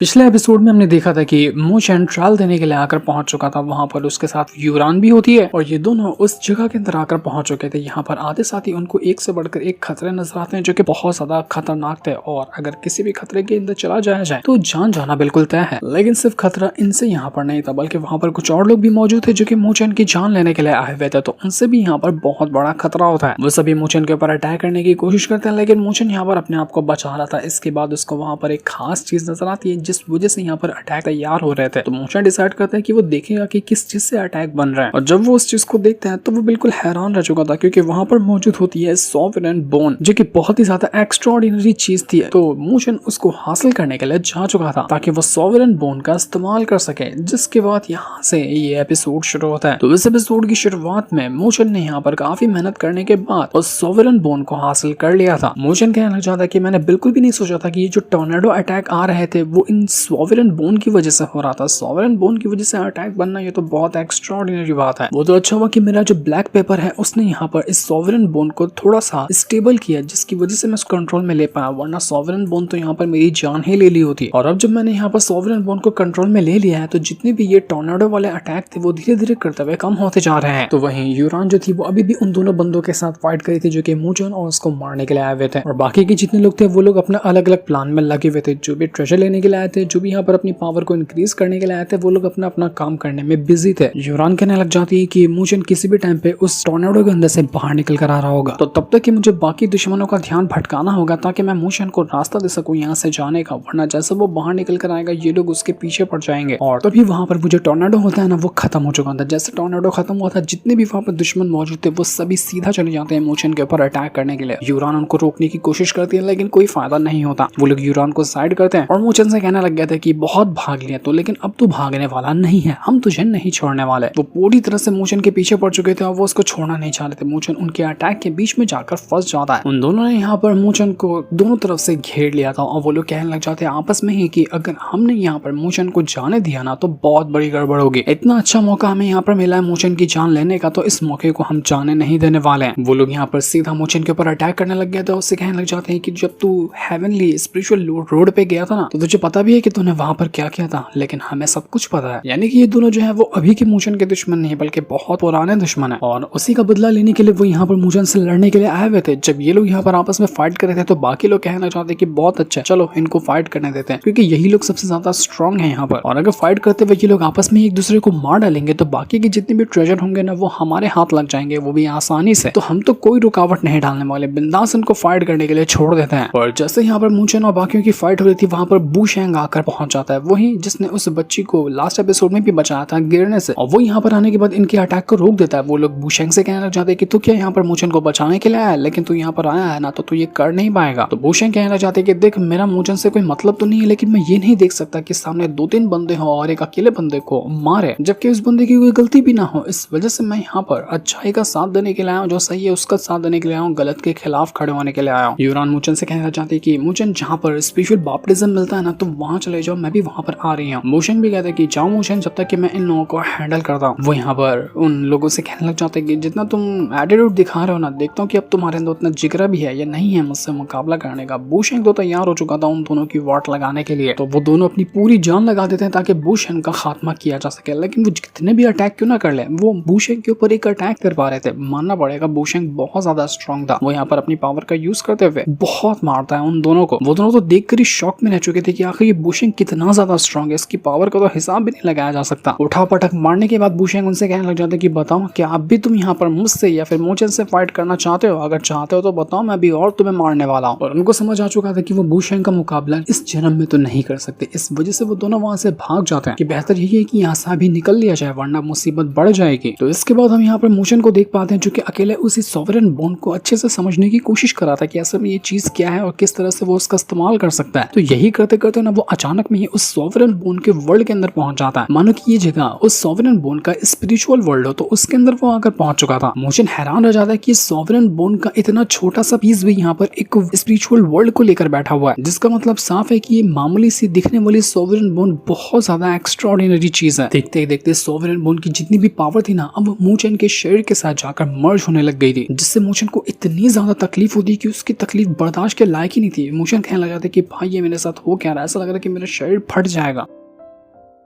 पिछले एपिसोड में हमने देखा था कि मोशन ट्रायल देने के लिए आकर पहुंच चुका था। वहां पर उसके साथ यूरान भी होती है और ये दोनों उस जगह के अंदर आकर पहुंच चुके थे। यहाँ पर आते साथ ही उनको एक से बढ़कर एक खतरे नजर आते हैं जो कि बहुत ज्यादा खतरनाक थे और अगर किसी भी खतरे के अंदर चला जाया जाए तो जान जाना बिल्कुल तय है। लेकिन सिर्फ खतरा इनसे यहाँ पर नहीं था बल्कि वहाँ पर कुछ और लोग भी मौजूद थे जो कि मोशन की जान लेने के लिए आए हुए थे, तो उनसे भी यहाँ पर बहुत बड़ा खतरा होता है। वो सभी मोशन के ऊपर अटैक करने की कोशिश करते हैं लेकिन मोशन यहाँ पर अपने आप को बचा रहा था। इसके बाद उसको वहाँ पर एक खास चीज नजर आती है जिस वजह से यहाँ पर अटैक तैयार हो रहे थे। तो मोशन डिसाइड करते हैं कि वो देखेगा कि किस चीज से अटैक बन रहा है और जब वो उस चीज को देखते हैं तो वो बिल्कुल हैरान रह चुका था क्योंकि वहां पर मौजूद होती है सॉवरेन बोन जो कि बहुत ही ज्यादा एक्स्ट्राऑर्डिनरी चीज थी। तो मोशन उसको हासिल करने के लिए जा चुका था ताकि वो सॉवरेन बोन का इस्तेमाल कर सके, जिसके बाद यहाँ से ये एपिसोड शुरू होता है। तो इस एपिसोड की शुरुआत में मोशन ने यहाँ पर काफी मेहनत करने के बाद उस सॉवरेन बोन को हासिल कर लिया था। मोशन कहना लग जाता है कि मैंने बिल्कुल भी नहीं सोचा था कि ये जो टॉर्नेडो अटैक आ रहे थे वो इन सॉवरेन बोन की वजह से हो रहा था। सॉवरेन बोन की वजह से अटैक बनना ये तो बहुत एक्स्ट्राऑर्डिनरी बात है। वो तो अच्छा हुआ कि मेरा जो ब्लैक पेपर है उसने यहाँ पर इस सॉवरेन बोन को थोड़ा सा स्टेबल किया जिसकी वजह से मैं उस कंट्रोल में ले पाया, वरना सॉवरेन बोन तो यहाँ पर मेरी जान ही ले ली होती। और अब जब मैंने यहाँ पर सॉवरेन बोन को कंट्रोल में ले लिया है तो जितने भी ये टॉर्नेडो वाले अटैक थे वो धीरे धीरे करते हुए कम होते जा रहे हैं। तो वहीं यूरान जो थी वो अभी भी उन दोनों बंदों के साथ फाइट करी थी जो कि मोशन और उसको मारने के लिए आए हुए थे और बाकी के जितने लोग थे वो लोग अपना अलग अलग प्लान में लगे हुए थे। जो भी ट्रेजर लेने के लिए आए थे, जो भी यहाँ पर अपनी पावर को इंक्रीज करने के लिए आए थे, वो लोग अपना अपना काम करने में बिजी थे। यूरान कहने लग जाती है कि मोशन किसी भी टाइम पे उस टॉर्नेडो के अंदर से बाहर निकल कर आ रहा होगा, तो तब तक कि मुझे बाकी दुश्मनों का ध्यान भटकाना होगा ताकि मैं मोशन को रास्ता दे सकूं यहाँ से जाने का, वरना जैसे वो बाहर निकल कर आएगा ये लोग उसके पीछे पड़ जाएंगे। और तभी वहां पर वो जो टॉर्नेडो होता है ना वो खत्म हो चुका था। जैसे टॉर्नेडो खत्म हुआ था जितने भी वहां पर दुश्मन मौजूद थे वो सभी सीधा चले जाते हैं मोशन के ऊपर अटैक करने के लिए। यूरान उनको रोकने की कोशिश करती है लेकिन कोई फायदा नहीं होता। वो लोग यूरान को साइड करते हैं और मोशन से कहने लग गए थे कि बहुत भाग लिया तो, लेकिन अब तो भागने वाला नहीं है, हम तुझे नहीं छोड़ने वाले। वो पूरी तरह से मोशन के पीछे पड़ चुके थे और वो उसको छोड़ना नहीं चाह रहे थे। मोशन उनके अटैक के बीच में जाकर फंस जाता है। उन दोनों ने यहाँ पर मोशन को दोनों तरफ से घेर लिया था और वो लोग कहने लग जाते हैं आपस में ही कि अगर हमने यहाँ पर मोशन को जाने दिया ना तो बहुत बड़ी गड़बड़ होगी। इतना अच्छा मौका हमें यहाँ पर मिला है मोशन की जान लेने का, तो इस मौके को हम जाने नहीं देने वाले हैं। वो लोग यहाँ पर सीधा मोशन के ऊपर अटैक करने लग गए थे। उससे कहने लग जाते हैं कि जब तू हेवनली स्पिरिचुअल रोड पे गया था ना तो तुझे पता भी है कि तूने वहां पर क्या किया था, लेकिन हमें सब कुछ पता है। यानी कि ये दोनों जो है वो अभी के मोशन के दुश्मन नहीं बल्कि बहुत पुराने दुश्मन है और उसी का बदला लेने के लिए वो यहाँ पर मोशन से लड़ने के लिए आए हुए थे। जब ये लोग यहाँ पर आपस में फाइट कर रहे थे तो बाकी लोग कहना चाहते कि बहुत अच्छा, चलो इनको फाइट करने देते हैं क्योंकि यही लोग सबसे ज्यादा स्ट्रांग है यहाँ पर, और अगर फाइट करते हुए ये लोग आपस में एक दूसरे को मार डालेंगे तो बाकी के जितने भी ट्रेजर होंगे ना वो हमारे हाथ लग जाएंगे, वो भी आसानी से। तो हम तो कोई रुकावट नहीं डालने वाले, बिंदास इनको फाइट करने के लिए छोड़ देते हैं। और जैसे यहाँ पर मोशन और बाकियों की फाइट हो रही थी वहां पर बू शेंग आकर पहुंच जाता है, वही जिसने उस बच्ची को लास्ट एपिसोड में भी बचाया था गिरने से, और वो यहाँ पर आने के बाद इनके अटैक को रोक देता है। वो लोग बू शेंग से कहने लग जाते हैं कि तू क्या यहाँ पर मोशन को बचाने के लिए आया, लेकिन तू यहाँ पर आया है ना तो तू ये कर नहीं पाएगा। तो बू शेंग कहने लग जाते हैं कि देख मेरा मोशन से कोई मतलब तो नहीं है, लेकिन मैं ये नहीं देख सकता कि सामने 2-3 बंदे हो और एक अकेले बंदे को मारे जबकि उस बंदे की कोई गलती भी ना हो। इस वजह से मैं यहाँ पर अच्छाई का साथ देने के लिए आया हूँ, जो सही है उसका साथ देने के लिए आया हूँ, गलत के खिलाफ खड़े होने के लिए आया हूँ। यूरान मोशन से कहना चाहते हैं कि मोशन जहाँ पर स्पिरिचुअल बैप्टिज्म मिलता है ना तो वहाँ चले जाओ, मैं भी वहाँ पर आ रही हूँ। मोशन भी कहते हैं कि जाओ मोशन, जब तक कि मैं इन लोगों को हैंडल करता हूँ। वो यहाँ पर उन लोगों से कहने लग जाते हैं कि जितना तुम एटीट्यूड दिखा रहे हो ना, देखता हूँ कि अब तुम्हारे अंदर उतना जिगरा भी है या नहीं है मुझसे मुकाबला करने का। बूशेंग तो तैयार हो चुका था उन दोनों की वाट लगाने के लिए, तो वो दोनों अपनी पूरी जान लगा देते हैं ताकि बूशेंग का खात्मा किया जा सके। लेकिन वो कितने भी अटैक क्यों ना कर ले, वो बूशेंग के ऊपर एक अटैक कर पा रहे थे। मानना पड़ेगा बूशेंग बहुत ज्यादा स्ट्रॉन्ग था। वो यहाँ पर अपनी पावर का यूज करते हुए बहुत मारता है उन दोनों को। वो दोनों तो देखकर ही शॉक में रह चुके थे कि आखिर ये बूशेंग कितना ज्यादा स्ट्रॉन्ग है, इसकी पावर का तो हिसाब भी नहीं लगाया जा सकता। उठा पटक मारने के बाद बूशेंग उनसे कहने लग जाते कि बताओ क्या आप भी तुम यहाँ पर मुझसे या फिर मोशन से फाइट करना चाहते हो, अगर चाहते हो तो बताओ, मैं भी और तुम्हें मारने वाला हूँ। और उनको समझ आ चुका था कि वो बूशेंग का मुकाबला इस जन्म में तो नहीं कर सकते। इस वजह से वो दोनों वहां से भाग जाते हैं कि बेहतर यही है कि यहाँ से भी निकल लिया जाए वरना मुसीबत बढ़ जाएगी। तो इसके बाद हम यहाँ पर मोशन को देख पाते हैं जो कि अकेले उसी सॉवरेन बोन को अच्छे से समझने की कोशिश कर रहा था कि असल में ये चीज क्या है और किस तरह से वो उसका इस्तेमाल कर सकता है। तो यही करते करते ना वो अचानक में ही उस सॉवरेन बोन के वर्ल्ड के अंदर पहुंच जाता है, मानो कि ये जगह उस सॉवरेन बोन का स्पिरिचुअल वर्ल्ड हो। तो उसके अंदर वो आकर पहुंच चुका था। मोशन हैरान रह जाता है कि सॉवरेन बोन का इतना छोटा सा पीस भी यहाँ पर एक स्पिरिचुअल वर्ल्ड को लेकर बैठा हुआ है, जिसका मतलब साफ है कि ये मामूली सी दिखने वाली सॉवरेन बोन बहुत ज्यादा एक्स्ट्राऑर्डिनरी चीज है। देखते देखते सॉवरेन बोन की जितनी भी पावर थी ना अब मोशन के शरीर के साथ जाकर मर्ज होने लग गई थी, जिससे मोशन को इतनी ज्यादा तकलीफ होती कि उसकी तकलीफ बर्दाश्त के लायक ही नहीं थी। मोशन कहने लग जाता कि भाई ये मेरे साथ हो क्या रहा है, ऐसा लग लग रहा है कि मेरा शरीर फट जाएगा।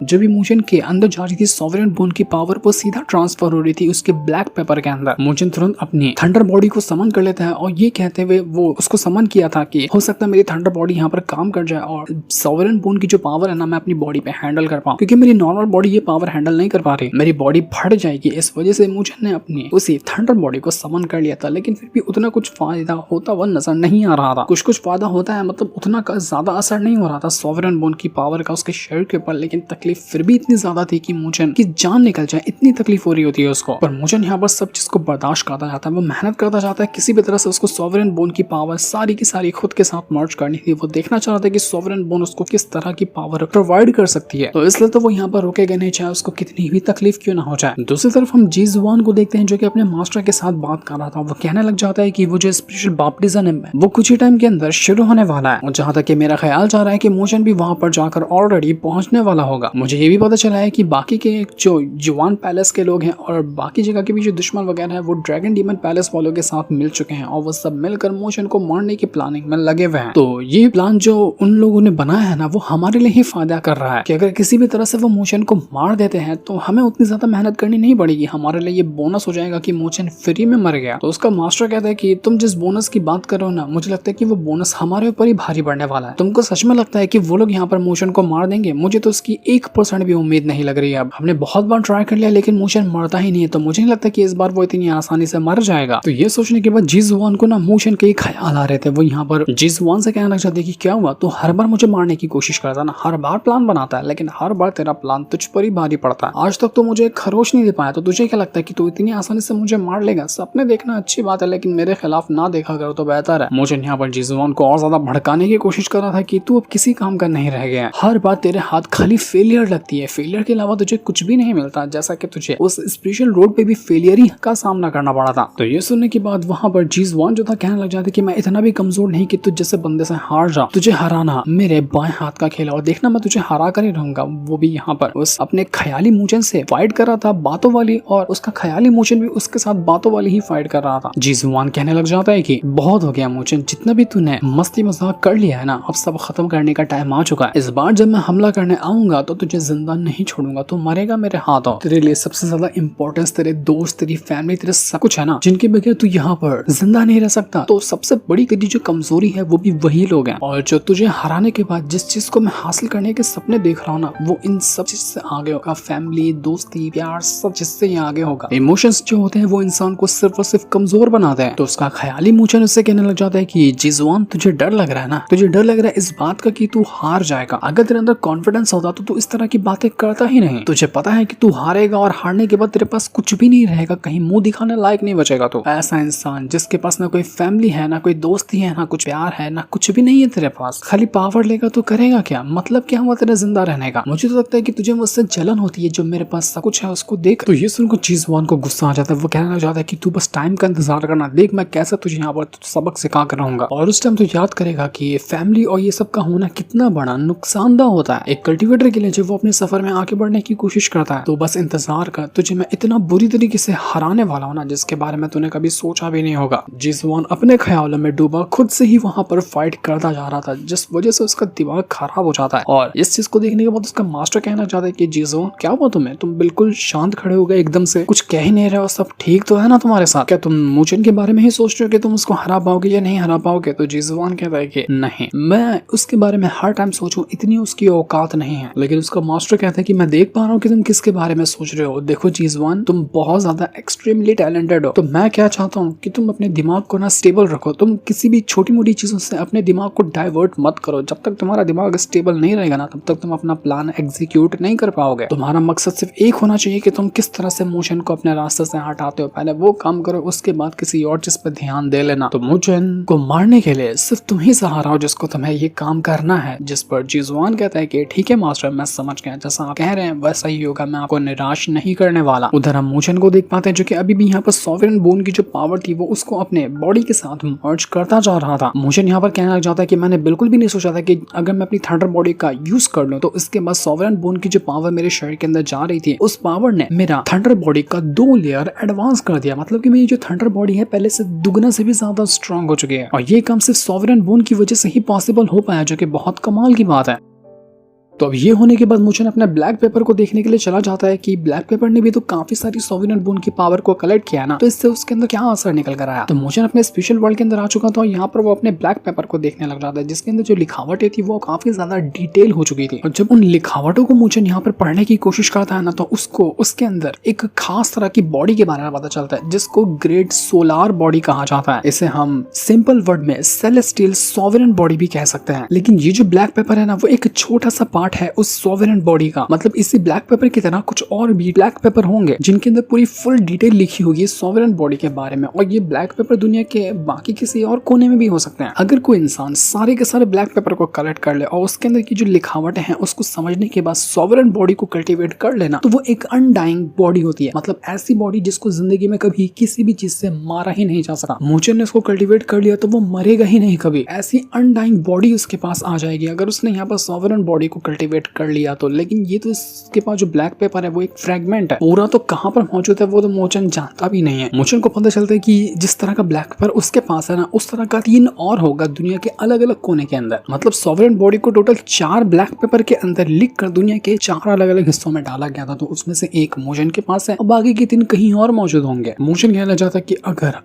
जब इमोशन के अंदर जा रही थी सॉवरेन बोन की पावर वो सीधा ट्रांसफर हो रही थी उसके ब्लैक पेपर के अंदर। इमोशन तुरंत अपनी थंडर बॉडी को समन कर लेता है और ये कहते हुए वो उसको समन किया था कि हो सकता है मेरी थंडर बॉडी यहाँ पर काम कर जाए और सॉवरेन बोन की जो पावर है ना मैं अपनी बॉडी पे हैंडल कर पाऊं, क्योंकि मेरी नॉर्मल बॉडी ये पावर हैंडल नहीं कर पा रही, मेरी बॉडी फट जाएगी। इस वजह से इमोशन ने अपनी उसी थंडर बॉडी को समन कर लिया था, लेकिन फिर भी उतना कुछ फायदा होता हुआ नजर नहीं आ रहा था। कुछ फायदा होता है, मतलब उतना का ज्यादा असर नहीं हो रहा था सॉवरेन बोन की पावर का उसके शरीर के ऊपर, लेकिन तकलीफ फिर भी इतनी ज्यादा थी कि मोचन की जान निकल जाए, इतनी तकलीफ हो रही होती है उसको। पर मोचन यहाँ पर सब चीज को बर्दाश्त करता जाता है, वो मेहनत करता जाता है, किसी भी तरह से उसको सॉवरेन बोन की पावर सारी की सारी खुद के साथ मर्ज करनी थी। वो देखना चाहता है कि सॉवरेन बोन उसको किस तरह की पावर प्रोवाइड कर सकती है, तो इसलिए तो वो यहाँ पर रुकेगा नहीं, चाहे उसको कितनी भी तकलीफ क्यों ना हो जाए। दूसरी तरफ हम जी जुआन को देखते हैं जो कि अपने मास्टर के साथ बात कर रहा था। वो कहने लग जाता है कि वो जो स्पेशल बैप्टिज्म है वो कुछ ही टाइम के अंदर शुरू होने वाला है, और जहाँ तक कि मेरा ख्याल जा रहा है कि मोचन भी वहां पर जाकर ऑलरेडी पहुंचने वाला होगा। मुझे ये भी पता चला है कि बाकी के जो जुआन पैलेस के लोग हैं और बाकी जगह के भी जो दुश्मन वगैरह है वो ड्रैगन डीमन पैलेस वालों के साथ मिल चुके हैं और वो सब मिलकर मोशन को मारने की प्लानिंग में लगे हुए हैं। तो ये प्लान जो उन लोगों ने बनाया है ना वो हमारे लिए ही फायदा कर रहा है कि अगर किसी भी तरह से वो मोशन को मार देते हैं तो हमें उतनी ज्यादा मेहनत करनी नहीं पड़ेगी, हमारे लिए ये बोनस हो जाएगा कि मोशन फ्री में मर गया। तो उसका मास्टर कहता है कि तुम जिस बोनस की बात कर रहे हो ना, मुझे लगता है कि वो बोनस हमारे ऊपर ही भारी पड़ने वाला है। तुमको सच में लगता है कि वो लोग यहाँ पर मोशन को मार देंगे? मुझे तो उसकी 1% भी उम्मीद नहीं लग रही है। अब हमने बहुत बार ट्राई कर लिया लेकिन मोशन मरता ही नहीं है, तो मुझे नहीं लगता कि इस बार वो इतनी आसानी से मर जाएगा। तो ये सोचने के बाद जी जुआन को ना मोशन के ख्याल आ रहे थे। वो यहाँ पर जी जुआन से कहना लग जाते कि क्या हुआ, तो हर बार मुझे मारने की कोशिश करता ना, हर बार प्लान बनाता है लेकिन हर बार तेरा प्लान तुझ पर ही भारी पड़ता है। आज तक तो मुझे एक खरोच नहीं दे पाया, तो तुझे क्या लगता है कि तू इतनी आसानी से मुझे मार लेगा? सपने देखना अच्छी बात है लेकिन मेरे खिलाफ ना देखा करो तो बेहतर है। मोशन यहाँ पर जी जुआन को और ज्यादा भड़काने की कोशिश कर रहा था कि तू अब किसी काम का नहीं रह गया, हर बार तेरे हाथ खाली फेलियर लगती है, फेलियर के अलावा तुझे कुछ भी नहीं मिलता, जैसा कि तुझे उस स्पेशल रोड पे भी फेलियर ही का सामना करना पड़ा था। तो ये सुनने के बाद वहां पर जी जुआन जो था कहने लग जाते कि मैं इतना भी कमजोर नहीं कि तुझ जैसे बंदे से हार जा, तुझे हराना मेरे बाएं हाथ का खेल और देखना मैं तुझे हरा कर ही रहूंगा। वो भी यहाँ पर उस अपने ख्याली मोचन से फाइट कर रहा था बातों वाली, और उसका ख्याली मोचन भी उसके साथ बातों वाली ही फाइट कर रहा था। जी जुआन कहने लग जाता है कि बहुत हो गया मोचन, जितना भी तूने मस्ती मजाक कर लिया है ना, अब सब खत्म करने का टाइम आ चुका है। इस बार जब मैं हमला करने आऊंगा तो तुझे जिंदा नहीं छोड़ूंगा, तू मरेगा मेरे हाथों। तेरे लिए सबसे ज्यादा इंपॉर्टेंस तेरे दोस्त, तेरी फैमिली, तेरे सब कुछ है ना, जिनके बगैर तू यहाँ पर जिंदा नहीं रह सकता। तो सबसे बड़ी तेरी जो कमजोरी है वो भी वही लोग हैं, और जो तुझे हराने के बाद जिस चीज को मैं हासिल करने के सपने देख रहा हूँ ना, वो इन सब चीज से आगे होगा। फैमिली, दोस्ती, प्यार, सब चीज से आगे होगा। इमोशंस जो होते हैं वो इंसान को सिर्फ और सिर्फ कमजोर बनाते हैं। तो उसका ख्याली मोचन उससे कहने लग जाता है कि जी जुआन तुझे डर लग रहा है ना, तुझे डर लग रहा है इस बात का कि तू हार जाएगा। अगर तेरे अंदर कॉन्फिडेंस होता तो तू इस तरह की बातें करता ही नहीं। तुझे पता है कि तू हारेगा और हारने के बाद तेरे पास कुछ भी नहीं रहेगा, कहीं मुंह दिखाने लायक नहीं बचेगा। तो ऐसा इंसान जिसके पास ना कोई फैमिली है, ना कोई दोस्ती है, ना कुछ प्यार है, ना कुछ भी नहीं है तेरे पास, खाली पावर लेगा तो करेगा क्या? मतलब क्या हुआ तेरा जिंदा रहने का? मुझे तो लगता है कि तुझे मुझसे जलन होती है, जो मेरे पास सब कुछ है उसको देख। तो ये सुनकर जी जुआन को गुस्सा आ जाता है। वो कहने लग जाता है कि तू बस टाइम का इंतजार करना, देख मैं कैसे तुझे यहाँ पर सबक सिखा कर रहूंगा। और उस टाइम तो याद करेगा कि ये फैमिली और ये सब का होना कितना बड़ा नुकसानदा होता है एक कल्टीवेटर के लिए जब वो अपने सफर में आगे बढ़ने की कोशिश करता है। तो बस इंतजार कर, तुझे मैं इतना बुरी तरीके से हराने वाला हूँ ना, जिसके बारे में तूने कभी सोचा भी नहीं होगा। जी जुआन अपने ख्यालों में डूबा खुद से ही वहां पर फाइट करता जा रहा था, जिस वजह से उसका दिमाग खराब हो जाता है। और इस चीज को देखने के बाद उसका मास्टर कहना चाहता है कि जी जुआन क्या हुआ तुम्हें, तुम बिल्कुल शांत खड़े हो गए, एकदम से कुछ कह ही नहीं रहे हो, सब ठीक तो है ना तुम्हारे साथ? क्या तुम मोचन के बारे में ही सोच रहे हो कि तुम उसको हरा पाओगे या नहीं हरा पाओगे? तो जी जुआन कहता है कि नहीं, मैं उसके बारे में हर टाइम सोचूं इतनी उसकी औकात नहीं है। लेकिन उसका मास्टर कहता है कि मैं देख पा रहा हूँ कि तुम किसके बारे में सोच रहे हो। देखो जी जुआन, तुम बहुत ज्यादा एक्सट्रीमली टैलेंटेड हो, तो मैं क्या चाहता हूँ कि तुम अपने दिमाग को ना स्टेबल रखो। तुम किसी भी छोटी मोटी चीजों से अपने दिमाग को डाइवर्ट मत करो। जब तक तुम्हारा दिमाग स्टेबल नहीं रहेगा ना, तब तक तुम अपना प्लान एग्जीक्यूट नहीं कर पाओगे। तुम्हारा मकसद सिर्फ एक होना चाहिए कि तुम किस तरह से मोशन को अपने रास्ते से हटाते हो, पहले वो काम करो, उसके बाद किसी और चीज पे ध्यान दे लेना। तो मोशन को मारने के लिए सिर्फ तुम ही सहारा हो जिसको तुम्हें ये काम करना है। जिस पर जी जुआन कहता है कि ठीक है मास्टर, मैं समझ गया, जैसा आप कह रहे हैं वैसा ही होगा, मैं आपको निराश नहीं करने वाला। उधर हम मोशन को देख पाते हैं जो कि अभी भी यहाँ पर सॉवरेन बोन की जो पावर थी वो उसको अपने बॉडी के साथ मर्ज करता जा रहा था। मोशन यहाँ पर कहने लग जाता है कि मैंने बिल्कुल भी नहीं सोचा था कि अगर मैं अपनी थंडर बॉडी का यूज कर लूं तो इसके बाद सॉवरेन बोन की जो पावर मेरे शरीर के अंदर जा रही थी, उस पावर ने मेरा थंडर बॉडी का 2 लेयर एडवांस कर दिया। मतलब कि मेरी जो थंडर बॉडी है पहले से दुगना से भी ज्यादा स्ट्रांग हो चुकी है, और ये काम सिर्फ सॉवरेन बोन की वजह से ही पॉसिबल हो पाया, जो कि बहुत कमाल की बात है। तो अब ये होने के बाद मोचन अपने ब्लैक पेपर को देखने के लिए चला जाता है कि ब्लैक पेपर ने भी तो काफी सारी सोविनियन बोन की पावर को कलेक्ट किया ना, तो इससे उसके अंदर क्या असर निकल कर आया। तो मोचन अपने स्पेशल वर्ल्ड के अंदर आ चुका था और यहाँ पर वो अपने ब्लैक पेपर को देखने लग जाता है, जिसके अंदर जो लिखावटें थी वो काफी ज्यादा डिटेल हो चुकी थी। और जब उन लिखावटों को मोचन यहाँ पर पढ़ने की कोशिश करता है ना, तो उसको उसके अंदर एक खास तरह की बॉडी के बारे में पता चलता है, जिसको ग्रेट सोलार बॉडी कहा जाता है। इसे हम सिंपल वर्ड में सेलेस्टियल सोवरेन बॉडी भी कह सकते हैं। लेकिन ये जो ब्लैक पेपर है ना, वो एक छोटा सा पार्ट है उस सोवरेन बॉडी का। मतलब इसी ब्लैक पेपर की तरह कुछ और भी ब्लैक पेपर होंगे जिनके अंदर पूरी फुल डिटेल लिखी होगी सोवरेन बॉडी के बारे में, और ये ब्लैक पेपर दुनिया के बाकी किसी और कोने में भी हो सकते हैं। अगर कोई इंसान सारे के सारे ब्लैक पेपर को कलेक्ट कर ले और उसके अंदर की जो लिखावटें हैं उसको समझने के बाद सोवरेन बॉडी को कल्टीवेट कर लेना, तो वो एक अनडाइंग बॉडी होती है। मतलब ऐसी बॉडी जिसको जिंदगी में कभी किसी भी चीज से मारा ही नहीं जा सका। मोचन ने उसको कल्टीवेट कर लिया तो वो मरेगा ही नहीं कभी। ऐसी अनडाइंग बॉडी उसके पास आ जाएगी अगर उसने यहाँ पर सोवरेन बॉडी को कल्टीवेट कर लिया तो। लेकिन ये तो इसके पास जो ब्लैक पेपर है वो एक फ्रेगमेंट है, पूरा तो कहाँ पर मौजूद है वो तो मोचन जानता भी नहीं है। मोचन को पता चलता है कि जिस तरह का ब्लैक पेपर उसके पास है ना, उस तरह का 3 और होगा दुनिया के अलग अलग कोने के अंदर। मतलब सोवरेन बॉडी को टोटल 4 ब्लैक पेपर के अंदर लिख कर दुनिया के 4 अलग अलग हिस्सों में डाला गया था। तो उसमें से एक मोचन के पास है और बाकी के 3 कहीं और मौजूद होंगे। मोचन कहना चाहता है कि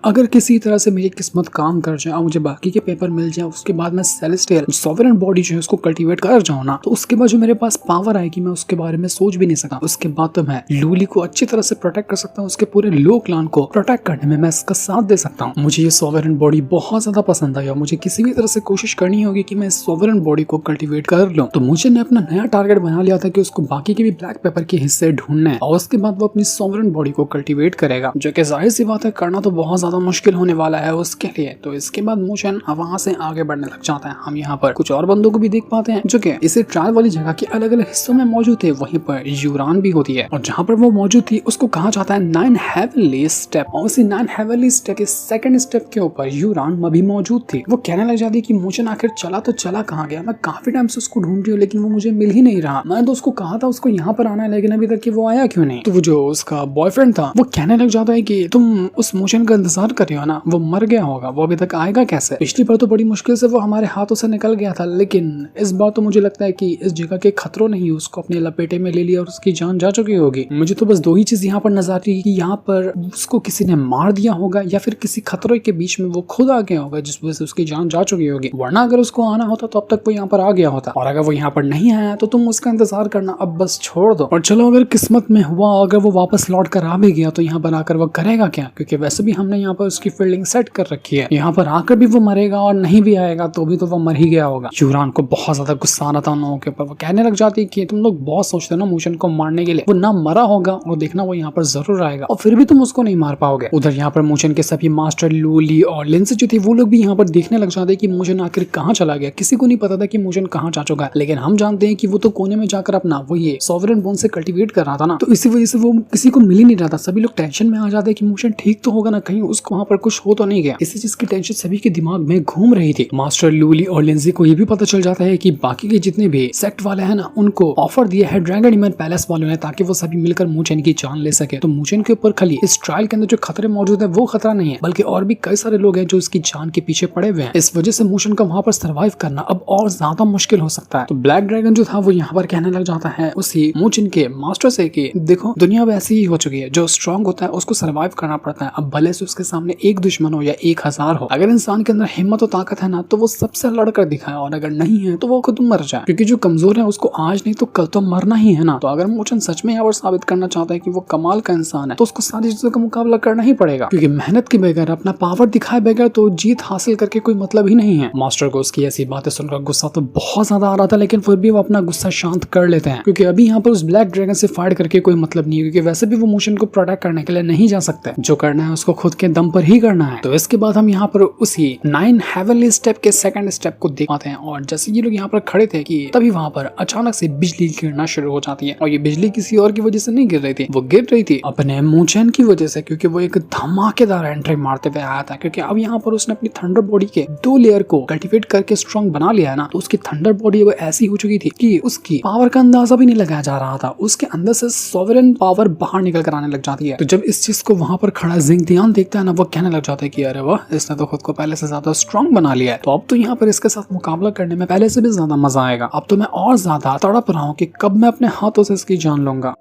अगर किसी तरह से मेरी किस्मत काम कर जाए और मुझे बाकी के पेपर मिल जाए, उसके बाद मैं सेलेस्टियल सोवरेन बॉडी जो है उसको कल्टीवेट कर जाऊँ ना, तो उसके बाद जो मेरे पास पावर आएगी मैं उसके बारे में सोच भी नहीं सका। उसके बाद तो मैं लूली को अच्छी तरह से प्रोटेक्ट कर सकता हूँ, उसके पूरे लो क्लान को प्रोटेक्ट करने में मैं इसका साथ दे सकता हूँ। मुझे ये सोवरेन बॉडी बहुत ज्यादा पसंद आई और मुझे किसी भी तरह से कोशिश करनी होगी कि मैं इस सोवरेन बॉडी को कल्टीवेट कर लूं। तो मुझे ने अपना नया टारगेट बना लिया था कि उसको बाकी के भी ब्लैक पेपर के हिस्से ढूंढने और उसके बाद वो अपनी सोवरेन बॉडी को कल्टीवेट करेगा, जो कि जाहिर सी बात है करना तो बहुत ज्यादा मुश्किल होने वाला है उसके लिए। तो इसके बाद मोचन वहां से आगे बढ़ने लग जाता है। हम यहाँ पर कुछ और बंदों को भी देख पाते हैं जो कि इसे ट्रायल वाली जगह के अलग अलग हिस्सों में मौजूद थे। वहीं पर यूरान भी होती है और जहाँ पर वो मौजूद थी उसको कहा जाता है 9 हेवनली स्टेप। और उसी 9 हेवनली स्टेप के सेकंड स्टेप के ऊपर यूरान भी मौजूद थी। वो कहने लग जाती कि मोचन आखिर चला तो चला कहाँ गया, मैं काफी टाइम से उसको ढूंढ रही हूँ लेकिन वो मुझे मिल ही नहीं रहा। मैंने तो उसको कहा था उसको यहाँ पर आना है लेकिन अभी तक वो आया क्यों नहीं। तो वो जो उसका बॉयफ्रेंड था वो कहने लग जाता है कि तुम उस मोचन का इंतजार कर रही हो ना, वो मर गया होगा, वो अभी तक आएगा कैसे। पिछली बार तो बड़ी मुश्किल से वो हमारे हाथों से निकल गया था, लेकिन इस बार तो मुझे लगता है कि इस जगह के खतरों ने ही उसको अपने लपेटे में ले लिया और उसकी जान जा चुकी होगी। मुझे तो बस 2 ही चीज यहाँ पर नजर आती है कि यहाँ पर उसको किसी ने मार दिया होगा या फिर किसी खतरे के बीच में वो खुद आ गया होगा जिस वजह से उसकी जान जा चुकी होगी। वरना अगर उसको आना होता तो अब तक वो यहाँ पर आ गया होता, और अगर वो यहाँ पर नहीं आया तो तुम उसका इंतजार करना अब बस छोड़ दो। और चलो अगर किस्मत में हुआ अगर वो वापस लौट कर आ भी गया तो यहाँ पर आकर वो करेगा क्या, क्योंकि वैसे भी हमने यहाँ पर उसकी फील्डिंग सेट कर रखी है। यहाँ पर आकर भी वो मरेगा और नहीं भी आएगा तो भी तो वो मर ही गया होगा। यूरान को बहुत ज्यादा गुस्सा आना था उन लोगों के ऊपर। वो कहने लग जाती कि तुम लोग बहुत सोचते हो ना मोचन को मारने के लिए, वो ना मरा होगा और देखना वो यहाँ पर जरूर आएगा और फिर भी तुम उसको नहीं मार पाओगे। उधर यहाँ पर मोचन के सभी मास्टर लूली और लिंसी जो थी वो लोग भी यहाँ पर देखने लग जाते कि मोचन आखिर कहाँ चला गया। किसी को नहीं पता था कि मोचन कहाँ जा चुका है, लेकिन हम जानते हैं कि वो तो कोने में जाकर अपना वो ये सोवरेन बोन से कल्टीवेट कर रहा था ना, तो इसी वजह से वो किसी को मिल ही नहीं रहा था। सभी लोग टेंशन में आ जाते कि मोचन ठीक तो होगा ना, कहीं उसको वहाँ पर कुछ हो तो नहीं गया। इसी चीज की टेंशन सभी के दिमाग में घूम रही थी। मास्टर लूली और लिंसी को ये भी पता चल जाता है कि बाकी के जितने भी सेक्ट वाले हैं ना उनको ऑफर दिया है ड्रैगन ईमन पैलेस वालों ने ताकि वो सभी मिलकर मोचन की जान ले सके। तो मोचन के ऊपर खाली इस ट्रायल के अंदर जो खतरे मौजूद है वो खतरा नहीं है, बल्कि और भी कई सारे लोग हैं जो इसकी जान के पीछे पड़े हुए हैं। इस वजह से मोचन का वहां पर सर्वाइव करना अब और ज्यादा मुश्किल हो सकता है। तो ब्लैक ड्रैगन जो था वो यहाँ पर कहने लग जाता है उसी मोचन के मास्टर से कि देखो दुनिया वैसी ही हो चुकी है, जो स्ट्रांग होता है उसको सर्वाइव करना पड़ता है। अब भले से उसके सामने एक दुश्मन हो या 1000 हो, अगर इंसान के अंदर हिम्मत और ताकत है ना तो वो सबसे लड़कर दिखाए, और अगर नहीं है तो वो खुद मर जाए, क्योंकि जो कमजोर है उसको आज नहीं तो कल तो मरना ही है ना। तो अगर मोचन सच में यहाँ पर साबित करना चाहता है कि वो कमाल का इंसान है तो उसको सारी चीजों का मुकाबला करना ही पड़ेगा, क्योंकि मेहनत के बगैर अपना पावर दिखाए बगैर तो जीत हासिल करके कोई मतलब ही नहीं है। मास्टर को उसकी ऐसी बातें सुनकर गुस्सा तो बहुत ज्यादा आ रहा था, लेकिन फिर भी वो अपना गुस्सा शांत कर लेते हैं, क्योंकि अभी यहाँ पर उस ब्लैक ड्रैगन से फाइट करके कोई मतलब नहीं है, क्योंकि वैसे भी वो मोचन को प्रोटेक्ट करने के लिए नहीं जा सकते। जो करना है उसको खुद के दम पर ही करना है। तो इसके बाद हम यहाँ पर उसी 9 हेवनली स्टेप के सेकंड स्टेप को देख पाते हैं, और जैसे ये लोग यहाँ पर खड़े थे कि तभी वहाँ पर अचानक से बिजली गिरना शुरू हो जाती है। और ये बिजली किसी और की वजह से नहीं गिर रही थी, वो गिर रही थी अपने मोचन की वजह से, क्योंकि वो एक धमाकेदार एंट्री मारते हुए आया था। क्योंकि अब यहाँ पर उसने अपनी थंडर बॉडी के 2 लेयर को कल्टीवेट करके स्ट्रॉन्ग बना लिया है ना, तो उसकी थंडर बॉडी वो ऐसी हो चुकी थी कि उसकी पावर का अंदाजा भी नहीं लगाया जा रहा था। उसके अंदर से सोवरेन पावर बाहर निकल कर आने लग जाती है। तो जब इस चीज को वहां पर खड़ा जिंगदियान देखता है ना, वो कहने लग जाता है कि अरे वाह, इसने तो खुद को पहले से ज्यादा स्ट्रॉन्ग बना लिया है, तो अब तो यहाँ पर इसके साथ मुकाबला करने में पहले से भी ज्यादा मजा आएगा। अब तो मैं और ज्यादा तड़प रहा हूँ कि कब मैं अपने हाथों से इसकी जान लूंगा।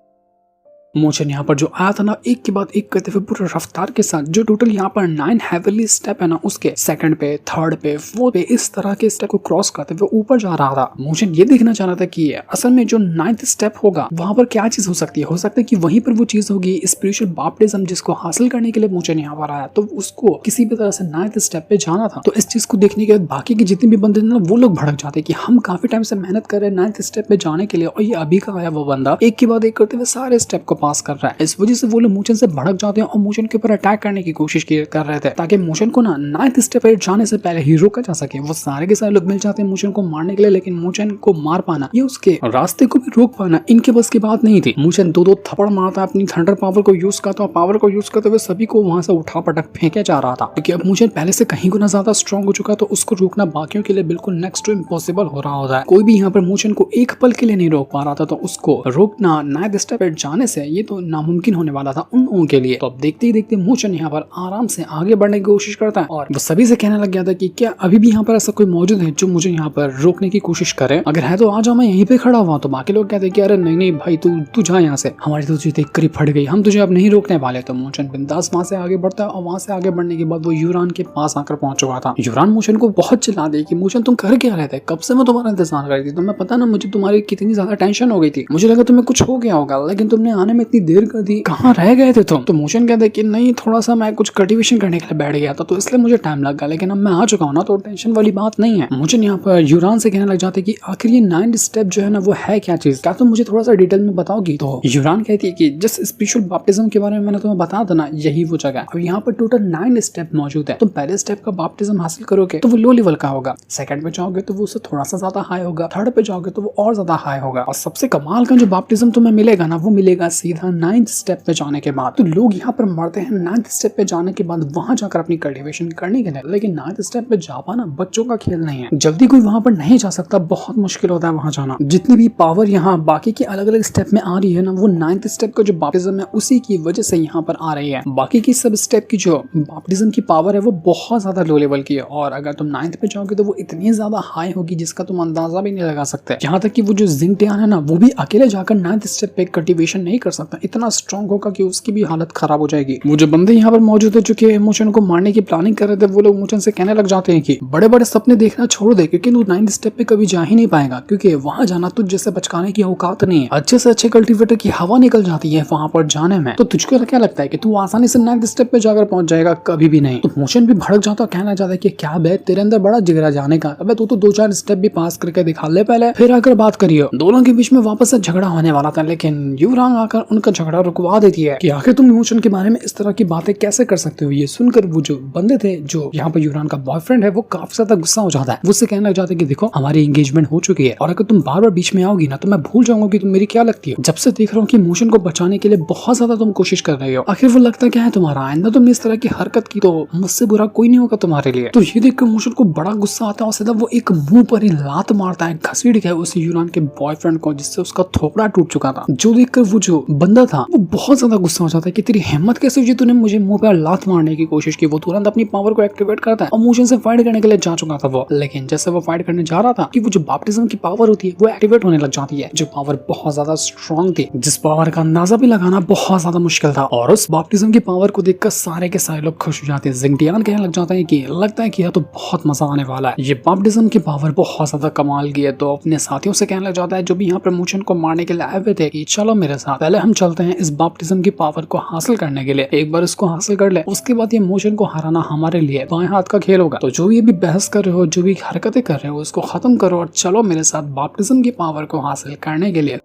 मोशन यहाँ पर जो आया था ना, एक के बाद एक करते हुए पूरे रफ्तार के साथ, जो टोटल यहाँ पर 9 हेवनली स्टेप है ना, उसके सेकंड पे, थर्ड पे, फोर्थ पे, इस तरह के स्टेप को क्रॉस करते हुए ऊपर जा रहा था। मोशन ये देखना चाह रहा था कि असल में जो 9th स्टेप होगा वहां पर क्या चीज हो सकती है। हो सकता है कि वहीं पर वो चीज होगी स्पिरिचुअल बैप्टिज्म, जिसको हासिल करने के लिए मोशन यहाँ पर आया, तो उसको किसी भी तरह से 9th स्टेप पे जाना था। तो इस चीज को देखने के बाद बाकी के जितने भी बंदे ना, वो लोग भड़क जाते कि हम काफी टाइम से मेहनत कर रहे हैं 9th स्टेप पे जाने के लिए, और ये अभी का आया वो बंदा एक के बाद एक करते हुए सारे स्टेप को पास कर रहा है। इस वजह से वो लोग मोशन से भड़क जाते हैं और मोशन के ऊपर अटैक करने की कोशिश कर रहे थे, ताकि मोशन को ना 9th स्टेप पे जाने से पहले ही रोका जा सके। वो सारे के सारे लोग मिल जाते हैं मोशन को मारने के लिए, लेकिन मोशन को मार पाना, ये उसके रास्ते को भी रोक पाना इनके बस की बात नहीं थी। मोशन दो थप्पड़ मारता, अपनी थंडर पावर को यूज करता, पावर को यूज करते हुए सभी को वहां से उठा पटक फेंके जा रहा था, क्योंकि अब मोशन पहले से कहीं गुना ज्यादा स्ट्रॉन्ग हो चुका, तो उसको रोकना बाकियों के लिए बिल्कुल नेक्स्ट टू इम्पॉसिबल हो रहा होता है। कोई भी यहाँ पर मोशन को एक पल के लिए नहीं रोक पा रहा था, तो उसको रोकना 9th स्टेप पे जाने से ये तो नामुमकिन होने वाला था उन लोगों के लिए। तो अब देखते ही देखते मोशन यहाँ पर आराम से आगे बढ़ने की कोशिश करता है, और वो सभी से कहने लग गया था कि क्या अभी भी यहाँ पर ऐसा कोई मौजूद है जो मुझे यहाँ पर रोकने की कोशिश करे, अगर है तो आ जाओ, मैं यहीं पे खड़ा हुआ। तो बाकी लोग कहते हैं कि अरे नहीं नहीं भाई, तू जा यहाँ से, हमारी तो तुझे देख कर ही फट गई, हम तुझे अब नहीं रोकने वाले। तो मोशन बिंदास वहां से आगे बढ़ता है, और वहां से आगे बढ़ने के बाद वो यूरान के पास आकर पहुंच चुका था। यूरान मोशन को बहुत चिल्ला दे कि मोशन तुम कर क्या रहे थे, कब से मैं तुम्हारा इंतजार कर रही थी, तुम्हें पता ना मुझे तुम्हारी कितनी ज्यादा टेंशन हो गई थी, मुझे लगा तुम्हें कुछ हो गया होगा, लेकिन तुमने आने में इतनी देर कर दी, कहाँ रह गए थे तुम। तो मोशन कहते हैं कि नहीं, थोड़ा सा मैं कुछ कल्टीवेशन करने के लिए बैठ गया था, तो इसलिए मुझे टाइम लग गया, लेकिन अब मैं आ चुका हूँ ना, तो टेंशन वाली बात नहीं है। मोशन यहाँ पर यूरान से कहने लग जाते कि आखिर ये 9th स्टेप जो है ना, वो है क्या चीज, क्या तुम मुझे थोड़ा सा डिटेल में बताओगी। तो यूरान कहती है कि जिस स्पिरिचुअल बैप्टिज्म के बारे में मैंने तुम्हें बताया था ना, यही वो जगह है। अब यहाँ पर टोटल 9 स्टेप मौजूद है। तुम पहले स्टेप का बैप्टिज्म हासिल करोगे तो वो लो लेवल का होगा, सेकंड पे जाओगे तो वो उससे थोड़ा सा ज्यादा हाई होगा, थर्ड पे जाओगे तो वो और ज्यादा हाई होगा, और सबसे कमाल का जो बैप्टिज्म तुम्हें मिलेगा ना, वो मिलेगा सीधा 9th स्टेप पे जाने के बाद। तो लोग यहाँ पर मरते हैं 9th स्टेप पे जाने के बाद वहां जाकर अपनी कल्टीवेशन करने के लिए, लेकिन 9th स्टेप पे जा पाना बच्चों का खेल नहीं है, जल्दी कोई वहां पर नहीं जा सकता, बहुत मुश्किल होता है वहां जाना। जितनी भी पावर यहाँ बाकी के अलग अलग स्टेप में आ रही है ना, वो 9th स्टेप का जो बैप्टिज्म है उसी की वजह से यहाँ पर आ रही है। बाकी की सब स्टेप की जो बैप्टिज्म की पावर है वो बहुत ज्यादा लो लेवल की है, और अगर तुम 9th पे जाओगे तो वो इतनी ज्यादा हाई होगी जिसका तुम अंदाजा भी नहीं लगा सकते। यहाँ तक कि वो जो जिंगटियान है ना, वो भी अकेले जाकर 9th स्टेप पे कल्टीवेशन नहीं कर सकता, इतना स्ट्रॉन्ग होगा कि उसकी भी हालत खराब हो जाएगी। वो जो बंदे यहाँ पर मौजूद है जो कि मोशन को मारने की प्लानिंग कर रहे थे, वो लोग मोशन से कहने लग जाते हैं कि बड़े बड़े सपने देखना छोड़ दे, क्योंकि तू 9th स्टेप पे कभी जा ही नहीं पाएगा, क्योंकि वहां जाना तुझ जैसे बचकाने की औकात नहीं है। अच्छे से अच्छे कल्टीवेटर की हवा निकल जाती है वहां पर जाने में, तो तुझको क्या लगता है कि तू आसानी से 9th स्टेप पे जाकर पहुंच जाएगा? कभी भी नहीं। तो मोशन भी भड़क जाता, कहना चाहता है कि क्या बे, तेरे अंदर बड़ा जिगरा जाने का, अबे तू तो 2-4 स्टेप भी पास करके दिखा ले पहले, फिर आकर बात करियो। दोनों के बीच में वापस से झगड़ा होने वाला था, लेकिन यूरांग आकर उनका झगड़ा रुकवा देती है कि आखिर तुम मोशन के बारे में इस तरह की बातें कैसे कर सकते हो। ये सुनकर वो जो बंदे थे, जो यहाँ पर यूरान का बॉयफ्रेंड है, वो काफी ज्यादा गुस्सा हो जाता है। वो उससे कहने लग जाता है कि देखो हमारी एंगेजमेंट हो चुकी है, और अगर तुम बार बार बीच में आओगी ना तो मैं भूल जाऊंगा कि तुम मेरी क्या लगती हो। जब से देख रहा हूँ कि मोशन को बचाने के लिए बहुत ज्यादा तुम कोशिश कर रहे हो, आखिर वो लगता क्या है तुम्हारा? आइंदा तुमने इस तरह की हरकत की तो मुझसे बुरा कोई नहीं होगा तुम्हारे लिए। तो ये देखकर मोशन को बड़ा गुस्सा आता है और सीधा वो एक मुंह पर ही लात मारता है, घसीट के उस यूरान के बॉयफ्रेंड को, जिससे उसका थोपड़ा टूट चुका था। जो देखकर वो जो बंदा था वो बहुत ज्यादा गुस्सा हो जाता है कि तेरी हिम्मत कैसे हुई, तूने मुझे मुंह पर लात मारने की कोशिश की। वो तुरंत अपनी पावर को एक्टिवेट करता है और मोशन से फाइट करने के लिए जा चुका था वो, लेकिन जैसे वो फाइट करने जा रहा था कि वो जो बैप्टिज्म की पावर होती है वो एक्टिवेट होने लग जाती है, जो पावर बहुत ज्यादा स्ट्रॉन्ग थी, जिस पावर का अंदाजा भी लगाना बहुत ज्यादा मुश्किल था। और उस बैप्टिज्म की पावर को देखकर सारे के सारे लोग खुश हो जाते हैं। जिंगटियान कहने लग जाता है कि लगता है कि यह तो बहुत मजा आने वाला है, ये बैप्टिज्म की पावर बहुत ज्यादा कमाल की है। तो अपने साथियों से कहने लग जाता है जो भी यहाँ पर मोशन को मारने के लिए आए हुए थे कि चलो मेरे साथ, पहले हम चलते हैं इस बैप्टिज्म की पावर को हासिल करने के लिए। एक बार इसको हासिल कर ले, उसके बाद ये मोशन को हराना हमारे लिए बाएं हाथ का खेल होगा। तो जो भी अभी बहस कर रहे हो, जो भी हरकतें कर रहे हो, उसको खत्म करो और चलो मेरे साथ बैप्टिज्म की पावर को हासिल करने के लिए।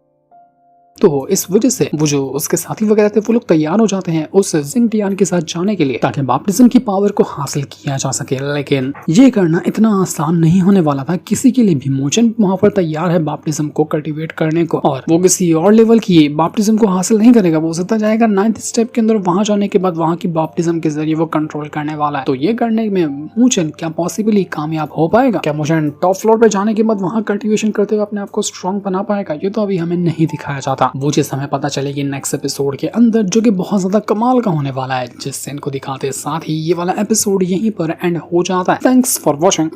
तो इस वजह से वो जो उसके साथी वगैरह थे वो लोग तैयार हो जाते हैं उस जिंगटियान के साथ जाने के लिए, ताकि बैप्टिज्म की पावर को हासिल किया जा सके। लेकिन ये करना इतना आसान नहीं होने वाला था किसी के लिए भी। मोशन वहां पर तैयार है बैप्टिज्म को कल्टीवेट करने को, और वो किसी और लेवल की बैप्टिज्म को हासिल नहीं करेगा। वो सीधा जाएगा 9th स्टेप के अंदर, वहां जाने के बाद वहां की बैप्टिज्म के जरिए वो कंट्रोल करने वाला है। तो ये करने में मोशन क्या पॉसिबली कामयाब हो पाएगा? क्या मोशन टॉप फ्लोर पे जाने के बाद वहां कल्टीवेशन करते हुए अपने आप को स्ट्रॉन्ग बना पाएगा? ये तो अभी हमें नहीं दिखाया जाता, वो चीज हमें पता चलेगी नेक्स्ट एपिसोड के अंदर, जो कि बहुत ज्यादा कमाल का होने वाला है। जिस सीन को दिखाते साथ ही ये वाला एपिसोड यहीं पर एंड हो जाता है। Thanks for watching.